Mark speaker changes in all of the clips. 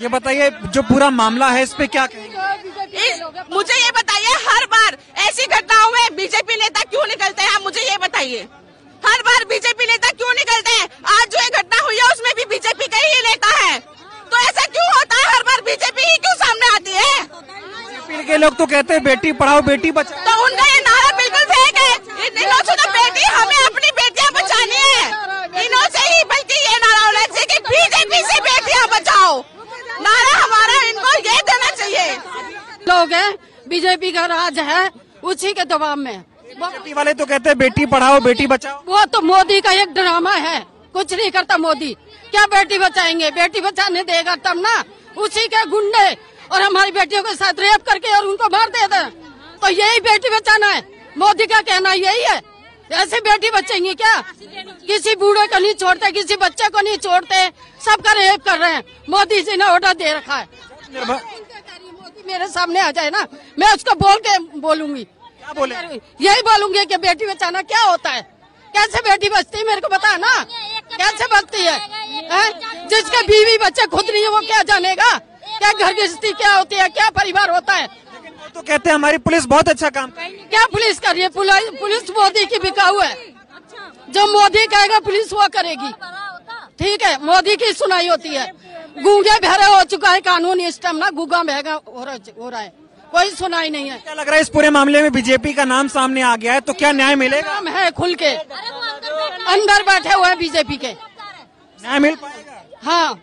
Speaker 1: ये बताइए जो पूरा मामला है इस पे क्या कहेंगे?
Speaker 2: मुझे ये बताइए, हर बार ऐसी घटनाओं में बीजेपी नेता क्यों निकलते हैं? मुझे ये बताइए, हर बार बीजेपी नेता क्यों निकलते हैं? आज जो ये घटना हुई है उसमें भी बीजेपी का ही नेता है, तो ऐसा क्यों होता है? हर बार बीजेपी ही क्यों सामने आती है?
Speaker 1: बीजेपी के लोग तो कहते हैं बेटी पढ़ाओ बेटी बचाओ,
Speaker 2: तो उनका ये नारा बिल्कुल फेक है। इन्होंने तो बेटी, हमें अपनी बेटियां बचानी है, इन्हों से ही, बल्कि ये नारा होना चाहिए कि बीजेपी से बेटियां बचाओ। नारा हमारा इनको ये देना चाहिए।
Speaker 3: लोग हैं, बीजेपी का राज है, उसी के दबाव में।
Speaker 1: बीजेपी वाले तो कहते हैं बेटी पढ़ाओ बेटी बचाओ।
Speaker 3: वो तो मोदी का एक ड्रामा है, कुछ नहीं करता मोदी। क्या बेटी बचाएंगे? बेटी बचाने देगा तब ना। उसी के गुंडे और हमारी बेटियों के साथ रेप करके और उनको मार देते, तो यही बेटी बचाना है? मोदी का कहना यही है? ऐसे बेटी बचेंगी क्या? किसी बूढ़े को नहीं छोड़ते, किसी बच्चे को नहीं छोड़ते, सबका रेप कर रहे हैं। मोदी जी ने ऑर्डर दे रखा है। मोदी मेरे सामने आ जाए ना, मैं उसको बोलूंगी।
Speaker 1: क्या बोले?
Speaker 3: यही बोलूंगी कि बेटी बचाना क्या होता है, कैसे बेटी बचती है, मेरे को बता ना, कैसे बचती है? जिसके बीवी बच्चे खुद नहीं है वो क्या जानेगा? क्या घर गृहस्थी क्या होती है, क्या परिवार होता है?
Speaker 1: तो कहते हैं हमारी पुलिस बहुत अच्छा काम कर रही है।
Speaker 3: क्या पुलिस कर रही है? पुलिस मोदी की बिकाऊ है, जो मोदी कहेगा पुलिस वो करेगी। ठीक है, मोदी की सुनाई होती है। गूंगे बहरे हो चुका है कानून इस टाइम ना, गूंगा बहरा हो रहा है, कोई सुनाई नहीं है।
Speaker 1: क्या लग रहा है इस पूरे मामले में बीजेपी का नाम सामने आ गया है तो क्या न्याय मिलेगा?
Speaker 3: नाम है खुल के अंदर बैठे हुए हैं बीजेपी के,
Speaker 1: न्याय मिल पाएगा?
Speaker 3: हाँ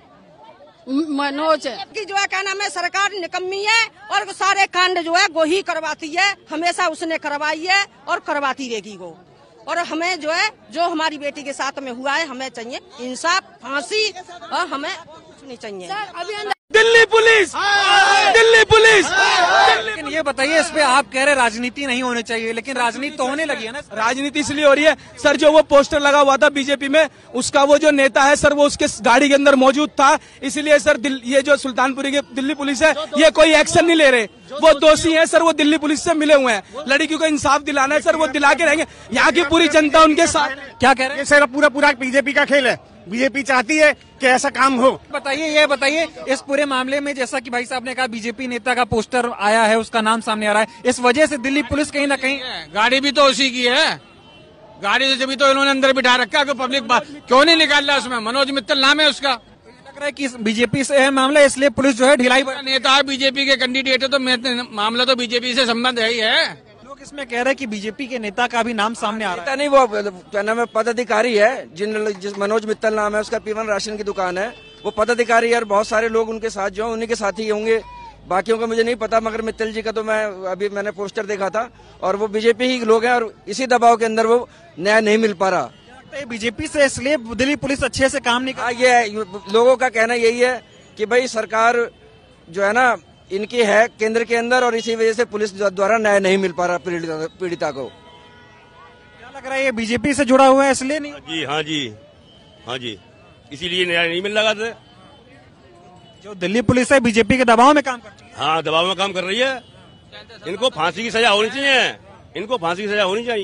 Speaker 3: मनोज
Speaker 4: की जो है क्या नाम है, सरकार निकम्मी है और सारे कांड जो है वो ही करवाती है, हमेशा उसने करवाई है और करवाती रहेगी वो। और हमें जो है, जो हमारी बेटी के साथ में हुआ है, हमें चाहिए इंसाफ, फांसी, और हमें कुछ नहीं चाहिए।
Speaker 1: Delhi police, Delhi police. लेकिन ये बताइए, इस पे आप कह रहे राजनीति नहीं होनी चाहिए, लेकिन राजनीति तो होने लगी है ना।
Speaker 5: राजनीति इसलिए हो रही है सर, जो वो पोस्टर लगा हुआ था बीजेपी में, उसका वो जो नेता है सर, वो उसके गाड़ी के अंदर मौजूद था, इसलिए सर ये जो सुल्तानपुरी की दिल्ली पुलिस है, ये कोई एक्शन नहीं ले रहे। वो दोषी है सर, वो दिल्ली पुलिस से मिले हुए हैं। लड़कियों को इंसाफ दिलाना है सर, वो दिला के रहेंगे। यहाँ की पूरी जनता उनके साथ।
Speaker 1: क्या कह रहे हैं?
Speaker 6: सर पूरा बीजेपी का खेल है, बीजेपी चाहती है कि ऐसा काम हो।
Speaker 1: ये बताइए इस पूरे मामले में, जैसा कि भाई साहब ने कहा बीजेपी नेता का पोस्टर आया है, उसका नाम सामने आ रहा है, इस वजह से दिल्ली पुलिस कहीं ना कहीं,
Speaker 7: गाड़ी भी तो उसी की है, गाड़ी से भी तो इन्होंने अंदर बिठा रखा है, पब्लिक क्यों नहीं निकाल रहा? उसमें मनोज मित्तल नाम है उसका।
Speaker 1: लग रहा है कि बीजेपी से है मामला, इसलिए पुलिस जो है ढिलाई।
Speaker 7: नेता है बीजेपी के कैंडिडेट है, तो मामला तो बीजेपी से संबंध है ही है।
Speaker 1: लोग इसमें कह रहे हैं कि बीजेपी के नेता का भी नाम सामने आ रहा है।
Speaker 8: नहीं, वो क्या नाम है, पदाधिकारी है, जिस मनोज मित्तल नाम है उसका, पीवन राशन की दुकान है, वो पदाधिकारी है और बहुत सारे लोग उनके साथ जो उन्हीं के साथ ही होंगे। बाकियों का मुझे नहीं पता, मगर मित्तल जी का तो मैंने पोस्टर देखा था, और वो बीजेपी ही लोग हैं, और इसी दबाव के अंदर वो न्याय नहीं मिल पा रहा।
Speaker 1: बीजेपी से इसलिए दिल्ली पुलिस अच्छे से काम नहीं कर रही।
Speaker 8: ये लोगों का कहना यही है कि भाई सरकार जो है ना इनकी है केंद्र के अंदर, और इसी वजह से पुलिस द्वारा न्याय नहीं मिल पा रहा पीड़िता को।
Speaker 1: क्या लग रहा है ये बीजेपी से जुड़ा हुआ है इसलिए नहीं?
Speaker 9: जी हाँ जी, इसीलिए न्याय नहीं मिल रहा था।
Speaker 1: जो दिल्ली पुलिस है बीजेपी के दबाव में काम करती है।
Speaker 9: हाँ, दबाव में काम कर रही है। इनको फांसी की सजा होनी चाहिए, इनको फांसी की सजा होनी चाहिए।